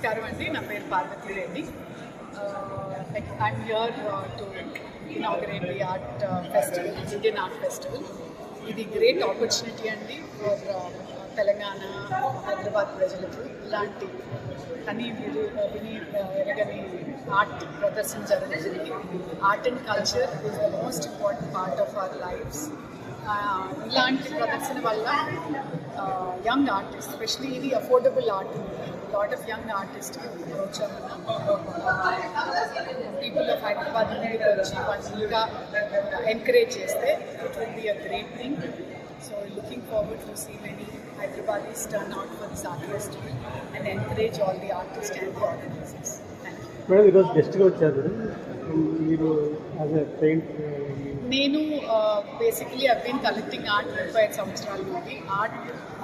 నమస్కారం అండి, నా పేరు Parvathi Reddy. I'm here to inaugurate the art festival, Indian art festival. ఇది గ్రేట్ ఆపర్చునిటీ అండి ఫర్ తెలంగాణ, హైదరాబాద్ ప్రజలకు. ఇలాంటి విని ఎరగని ఆర్ట్ ప్రదర్శన జరుగుతుంది. Art and culture is the most important part of our lifes. ఇలాంటి ప్రదర్శన వల్ల యంగ్ ఆర్టిస్ట్, ఎస్పెషలీ ఇది అఫోర్డబుల్ ఆర్ట్ ఉంది. లాట్ ఆఫ్ యంగ్ ఆర్టిస్ట్కి వచ్చామన్నా పీపుల్ ఆఫ్ హైదరాబాద్ నుండి వచ్చి వాళ్ళు ఇంకా ఎంకరేజ్ చేస్తే it will be a great thing. So looking forward to see many Hyderabadis turn out for this art festival and encourage all the artists and the organizers. Thank you. Madam, because guest ga vacharu meeru as a paint నేను basically I been collecting art 35 సంవత్సరాల నుండి. Art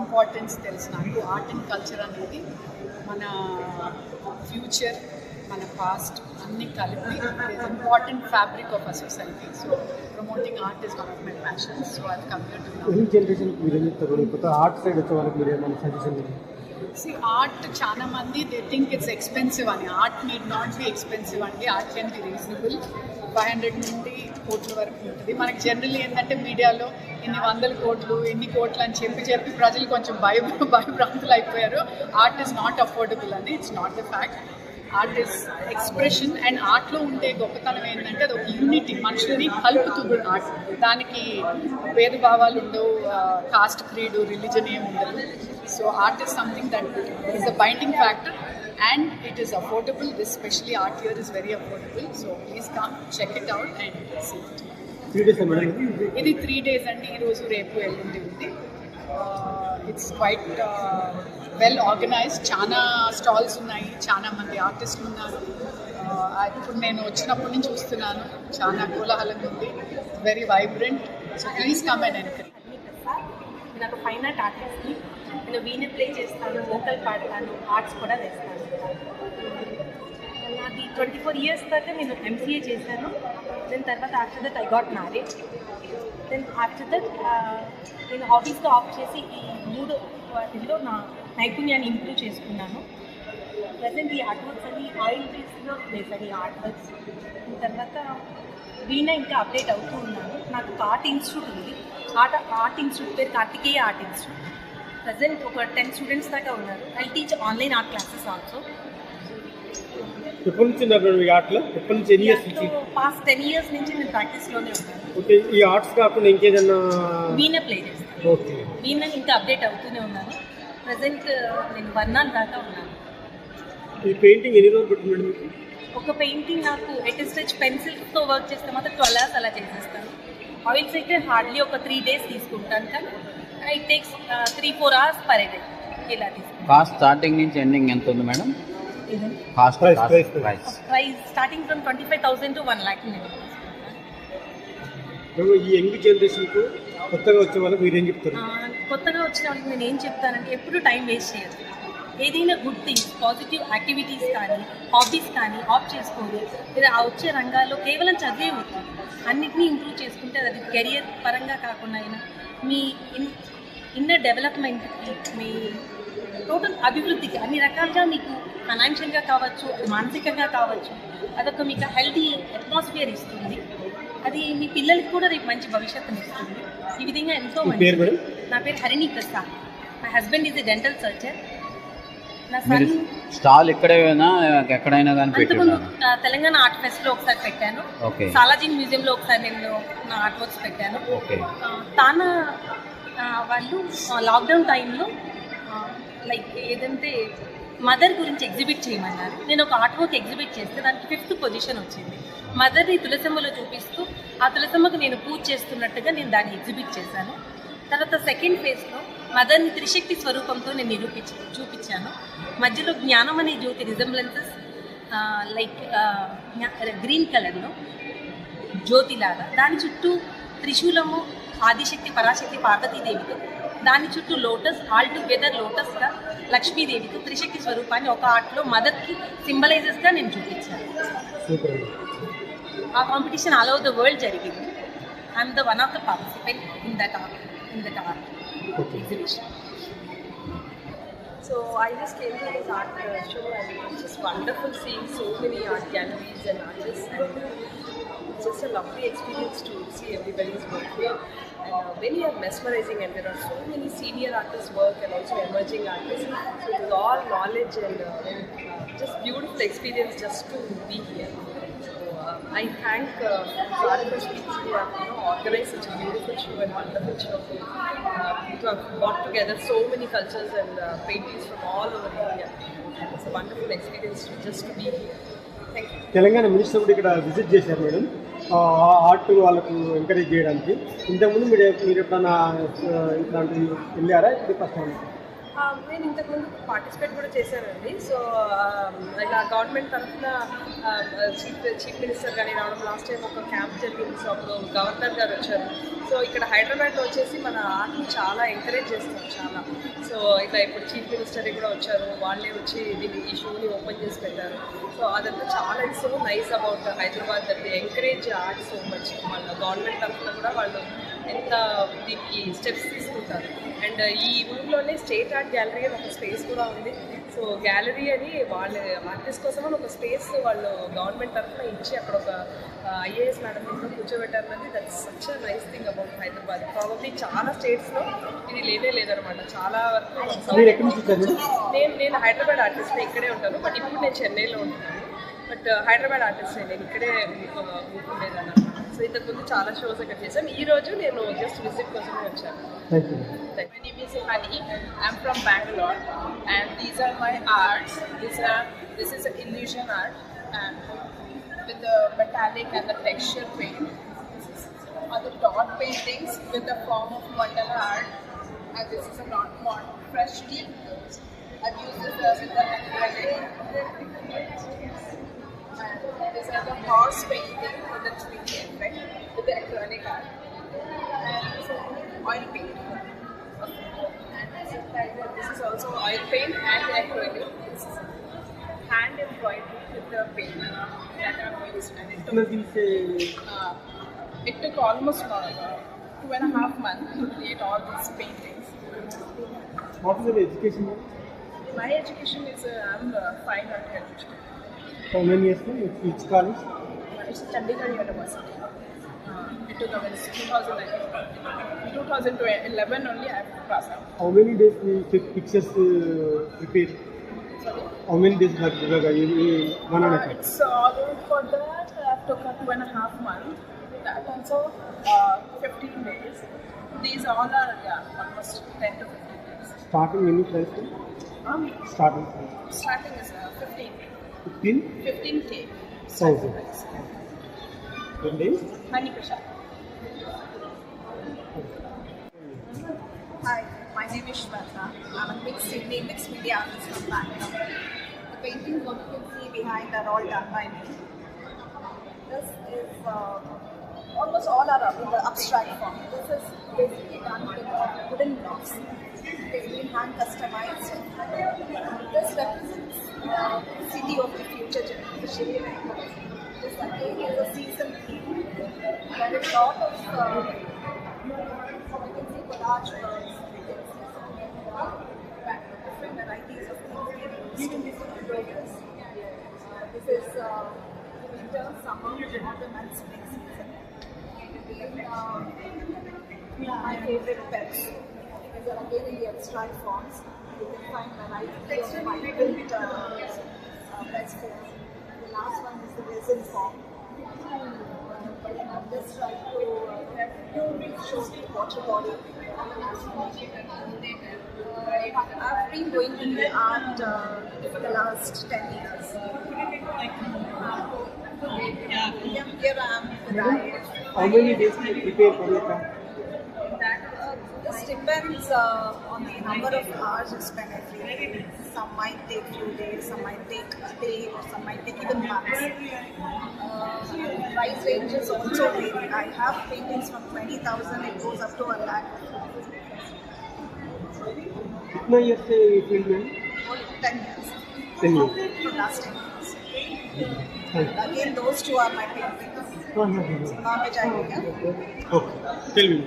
importance తెలుసు నాకు. Art and culture అనేది మన future, మన past అన్నీ కలిపి important fabric of a society. So promoting art is one of my passions. So అది కమ్యూనిటీ ఈ జనరేషన్ మీరు చెప్తారు కొత్త ఆర్ట్ సైడ్ వచ్చే వాళ్ళకి మీరు ఏమైనా సజెషన్? ఆర్ట్ చాలా మంది దే థింక్ ఇట్స్ ఎక్స్పెన్సివ్ అని. Art need not be expensive అండి. Art can be reasonable. 500 నుండి కోట్ల వరకు ఉంటుంది. మనకి జనరల్లీ ఏంటంటే మీడియాలో ఇన్ని 100 కోట్లు, ఎన్ని కోట్లు అని చెప్పి ప్రజలు కొంచెం భయభ్రాంతులు అయిపోయారు. ఆర్ట్ ఈస్ నాట్ అఫోర్డబుల్ అని. It's not the fact. Art is expression. And ఆర్ట్లో ఉండే గొప్పతనం ఏంటంటే అది ఒక యూనిటీ, మనుషులని కలుపుతుంది ఆర్ట్. దానికి భేదభావాలు ఉండవు, కాస్ట్, క్రీడ్, రిలీజన్ ఏమి ఉండదు. So art is something that is a binding factor and it is affordable. This especially art here is very affordable. So please come, check it out and see it. 3 days madam. ఇది 3 days అండి. ఈరోజు రేపు ఎల్లుండి ఉంది. It's quite well organised. చాలా stalls ఉన్నాయి, చాలా మంది ఆర్టిస్టులు ఉన్నారు. ఇప్పుడు నేను వచ్చినప్పటి నుంచి చూస్తున్నాను, చాలా కోలాహలంగా ఉంది. Very vibrant. So please come and encourage. నాకు ఫైన్ ఆర్ట్ ఆర్టిస్ట్ని. నేను వీణ ప్లే చేస్తాను, వోకల్ పాడతాను, ఆర్ట్స్ కూడా వేస్తాను. నాది 24 years దాకా నేను MCA చేశాను. దెన్ తర్వాత after that I got marriage. Then after that నేను హాబీస్గా ఆఫ్ చేసి ఈ 3 వాటిల్లో నా నైపుణ్యాన్ని ఇంప్రూవ్ చేసుకున్నాను. ప్రజెంట్ ఈ ఆర్ట్ వర్క్స్ అన్ని ఆయిల్ బేస్లో వేసాను. ఈ ఆర్ట్ వర్క్స్ తర్వాత వీణ ఇంకా అప్డేట్ అవుతూ ఉన్నాను. నాకు ఒక ఆర్ట్ ఇన్స్టిట్యూట్ ఉంది. ఆర్ట్ ఇన్స్టిట్యూట్ పేరు కార్తికేయ ఆర్ట్ ఇన్స్టిట్యూట్. ప్రజెంట్ ఒక 10 స్టూడెంట్స్ దాకా ఉన్నారు. I teach online art classes also. ఎప్పటి నుంచి ఈ ఆర్ట్లో? ఎప్పటి నుంచి? ఎన్ని ఇయర్స్ నుంచి? పాస్ట్ 10 years నుంచి నేను ప్రాక్టీస్లోనే ఉన్నాను. ఓకే. ఈ ఆర్ట్స్ కాకుండా ఇంకేదన్నా? వీణ ప్లే చేస్తాను. ఓకే. వీణ ఇంకా అప్డేట్ అవుతూనే ఉన్నాను. ప్రజెంట్ నేను 1 month దాకా ఉన్నాను. ఈ పెయింటింగ్ ఎన్ని రోజులు పడుతుంది మేడం మీకు? ఒక పెయింటింగ్ నాకు ఎటెస్టెచ్ పెన్సిల్తో వర్క్ చేస్తే మాత్రం 12 hours అలా చేసేస్తాను. ఆయిల్స్ అయితే హార్డ్లీ ఒక 3 days తీసుకుంటాను. కానీ it takes 3-4 hours per day ఇలా తీసుకుంటాను. కాస్ట్ స్టార్టింగ్ నుంచి ఎండింగ్ ఎంత ఉంది madam? Cost price starting from 25,000 to 1 lakh. ఈ యంగ్ జనరేషన్కు కొత్తగా వచ్చే వాళ్ళకి మీరు ఏం చెప్తారు? కొత్తగా వచ్చిన వాళ్ళకి నేను ఏం చెప్తానంటే ఎప్పుడు టైం వేస్ట్ చేయదు. ఏదైనా గుడ్ థింగ్స్, పాజిటివ్ యాక్టివిటీస్ కానీ, హాబీస్ కానీ ఆఫ్ చేసుకొని లేదా ఆ వచ్చే రంగాల్లో కేవలం చదివే ఉంటుంది. అన్నిటినీ ఇంప్రూవ్ చేసుకుంటే అది కెరియర్ పరంగా కాకుండా అయినా మీ ఇన్నర్ డెవలప్మెంట్కి, మీ టోటల్ అభివృద్ధికి అన్ని రకాలుగా మీకు ఫైనాన్షియల్గా కావచ్చు, మానసికంగా కావచ్చు, అదొక మీకు హెల్తీ అట్మాస్ఫియర్ ఇస్తుంది. అది మీ పిల్లలకి కూడా రేపు మంచి భవిష్యత్తుని ఇస్తుంది. ఈ విధంగా ఎంతో మంచి. నా పేరు Harini Prasad. My husband is a dental surgeon. నా సన్ స్టాల్ ఎక్కడైనా ఎక్కడైనా కానీ అంతకుముందు తెలంగాణ ఆర్ట్ ఫెస్ట్లో ఒకసారి పెట్టాను. సాలాజింగ్ మ్యూజియంలో ఒకసారి నేను నా ఆర్ట్ వర్క్స్ పెట్టాను. తాన వాళ్ళు లాక్డౌన్ టైంలో లైక్ ఏదంటే మదర్ గురించి ఎగ్జిబిట్ చేయమన్నారు. నేను ఒక ఆర్ట్ వర్క్ ఎగ్జిబిట్ చేస్తే దానికి 5th పొజిషన్ వచ్చింది. మదర్ని తులసమ్మలో చూపిస్తూ ఆ తులసమ్మకు నేను పూజ చేస్తున్నట్టుగా నేను దాన్ని ఎగ్జిబిట్ చేశాను. తర్వాత సెకండ్ ఫేజ్లో మదర్ని త్రిశక్తి స్వరూపంతో నేను చూపించాను. మధ్యలో జ్ఞానం అనే జ్యోతి రిజంబ్లెన్సెస్ లైక్ గ్రీన్ కలర్లో జ్యోతిలాగా, దాని చుట్టూ త్రిశూలము, ఆదిశక్తి పరాశక్తి పార్వతీదేవితో, దాని చుట్టూ లోటస్, ఆల్ టుగెదర్ లోటస్గా లక్ష్మీదేవితో త్రిశక్తి స్వరూపాన్ని ఒక ఆర్ట్లో మదర్కి సింబలైజెస్గా నేను చూపించాను. ఆ competition all over the world జరిగింది. I'm the one of the participant in that art exhibition. So I just came to this art show and it was just wonderful seeing so many art galleries and artists, and it's just a lovely experience to see everybody's work here. And very mesmerizing, and there are so many senior artists' work and also emerging artists. So it is all knowledge and just beautiful experience just to be here. I thank Radhika Speaks India, organized such a beautiful show and wonderful show to have brought together so many cultures and paintings from all over India. And it's a wonderful experience just to be here. Thank you. Telangana minister కూడా ఇక్కడ visit చేశారు madam, art వాళ్ళకు encourage చేయడానికి. ఇంతకుముందు మీరు ఎప్పుడన్నా ఇట్లాంటివి వెళ్ళారా? ఇది ఫస్ట్ టైం? నేను ఇంతకుముందు పార్టిసిపేట్ కూడా చేశానండి. సో ఇలా గవర్నమెంట్ తరఫున చీఫ్ మినిస్టర్ కానీ రావడం, లాస్ట్ టైం ఒక క్యాంప్ జరిగింది. సో అప్పుడు గవర్నర్ గారు వచ్చారు. సో ఇక్కడ హైదరాబాద్లో వచ్చేసి మన ఆర్ట్ని చాలా ఎంకరేజ్ చేస్తారు చాలా. సో ఇట్లా ఇప్పుడు చీఫ్ మినిస్టర్ కూడా వచ్చారు, వాళ్ళే వచ్చి ఈ షోని ఓపెన్ చేసి పెట్టారు. సో అదంతా చాలా so nice about Hyderabad, that encourage art so much. వాళ్ళ గవర్నమెంట్ తరఫున కూడా వాళ్ళు ఎంత దీనికి స్టెప్స్ తీసుకుంటారు. అండ్ ఈ ఊర్లోనే స్టేట్ ఆర్ట్ గ్యాలరీ అని ఒక స్పేస్ కూడా ఉంది. సో గ్యాలరీ అని వాళ్ళ ఆర్టిస్ట్ కోసం ఒక స్పేస్ వాళ్ళు గవర్నమెంట్ తరఫున ఇచ్చి అక్కడ ఒక ఐఏఎస్ మేడం ఇంట్లో కూర్చోబెట్టారన్నది that's such a nice thing about Hyderabad. Probably చాలా స్టేట్స్లో ఇది లేదనమాట. చాలా వరకు నేను హైదరాబాద్ ఆర్టిస్ట్ ఇక్కడే ఉంటాను, బట్ ఇప్పుడు నేను చెన్నైలో ఉంటున్నాను. బట్ హైదరాబాద్ ఆర్టిస్ట్ నేను ఇక్కడే ఉండేదాన్ని. సో ఇంతకుముందు చాలా షోస్ ఇక్కడ చేశాను. ఈ రోజు నేను జస్ట్ విజిట్ కోసమే వచ్చాను. My name is Hani. I'm from Bangalore, and these are my arts. This is an illusion art, and with the metallic and the texture paint. Are the dot paintings with the form of mandala art, and this is a not fresh steel. I've used this with the acrylic. And this is a horse painting with the tree effect with the acrylic art. And this is oil paint. And this is also oil paint and acrylic. This is hand embroidery with the paint that I've used. And it took almost 2.5 months to create all these paintings. What is your education? My education is I'm a fine art educator. How many years? Which college? It's Chandigarh University. In 2011 only I passed out. How many days you take pictures prepare? Sorry? How many days like one and a half? It's all for that I took 2.5 months. That also 15 days. These all are almost 10 to 15 days. Starting any price? Starting is 15. 15K. 1000. Good days? Hani Prashad. Hi, my name is Shweta. I'm a mixed media artist from Bangalore. The paintings what you can see behind are all done by me. This is almost all are in the abstract form. This is basically done with wooden blocks. It's been hand customized. This represents the city of the future generation. This again is a season theme. There is a lot of you can see collage works. You can see different varieties of things being used to progress. This is winter, summer, autumn and spring season. My favorite pets is again in the abstract forms. You can find varieties of vibrant pets here. The last one is the resin form. I've just tried to show the water body. I've been going in the art for the last 10 years. Here I am with the diet. How many days you prepare for your craft? This depends on the number of hours you spend every day. Some might take few days, some might take a day, or some might take even months. Price ranges also vary. I have paintings from 20,000, it goes up to 1 lakh. कितना years से ये field में? 10 years. 10 years. For last 10 years. Again, those two are my paintings. Non-veg idea. Okay. Tell me.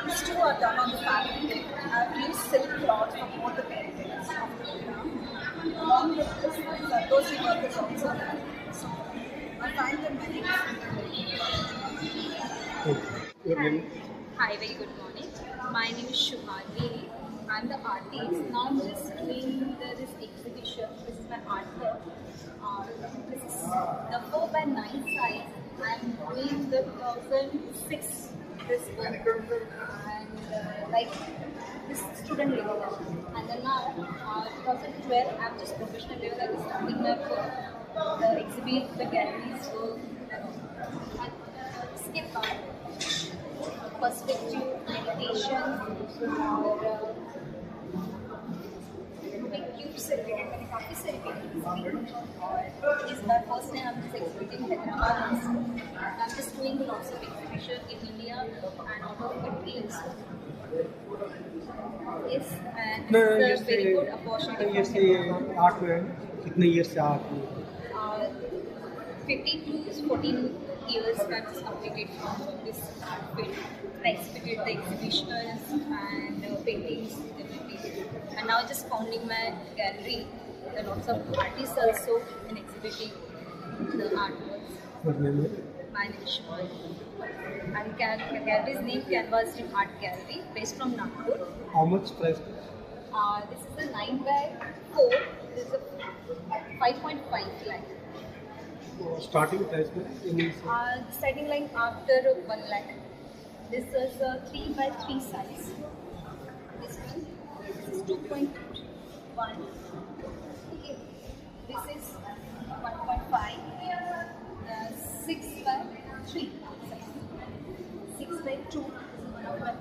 These two are done on the fabric. I've used silk cloth for both the paintings. Along with this, Sardosi work is also there. So I find them very Your name? Hi, very good morning. My name is Shubhadri. I'm the artist. Now I'm just doing this exhibition. This is my artwork. This is the 4x9 size. I'm doing the 2006 this book and like this student level. And then now 2012 I'm just professional level. I'm starting my work, exhibit the galleries work and skip art. Perspective, meditation, और मैं cube से related मैंने काफ़ी सारी paintings की और इस बार first time I'm just exhibiting Hyderabad also. I'm just doing lots of exhibition in India and out of country also. Yes, and it's a very good opportunity for ये art में कितने ईयर से art में 15 to 14 years that is completed from this art field. I exhibited the exhibitions and paintings, everything. And now just founding my gallery. There are lots of artists also in exhibiting the artworks. Your name? My name is Shubhani. And gallery's name Canvas Dream Art Gallery, based from Nagpur. How much price? This is a 9x4. This is a 5.5 lakh. Starting price में Starting line after 1 lakh. This is a 3x3 size. This is 2.1. Okay. This is 1.5. 6x3 size. 6x2 is one of my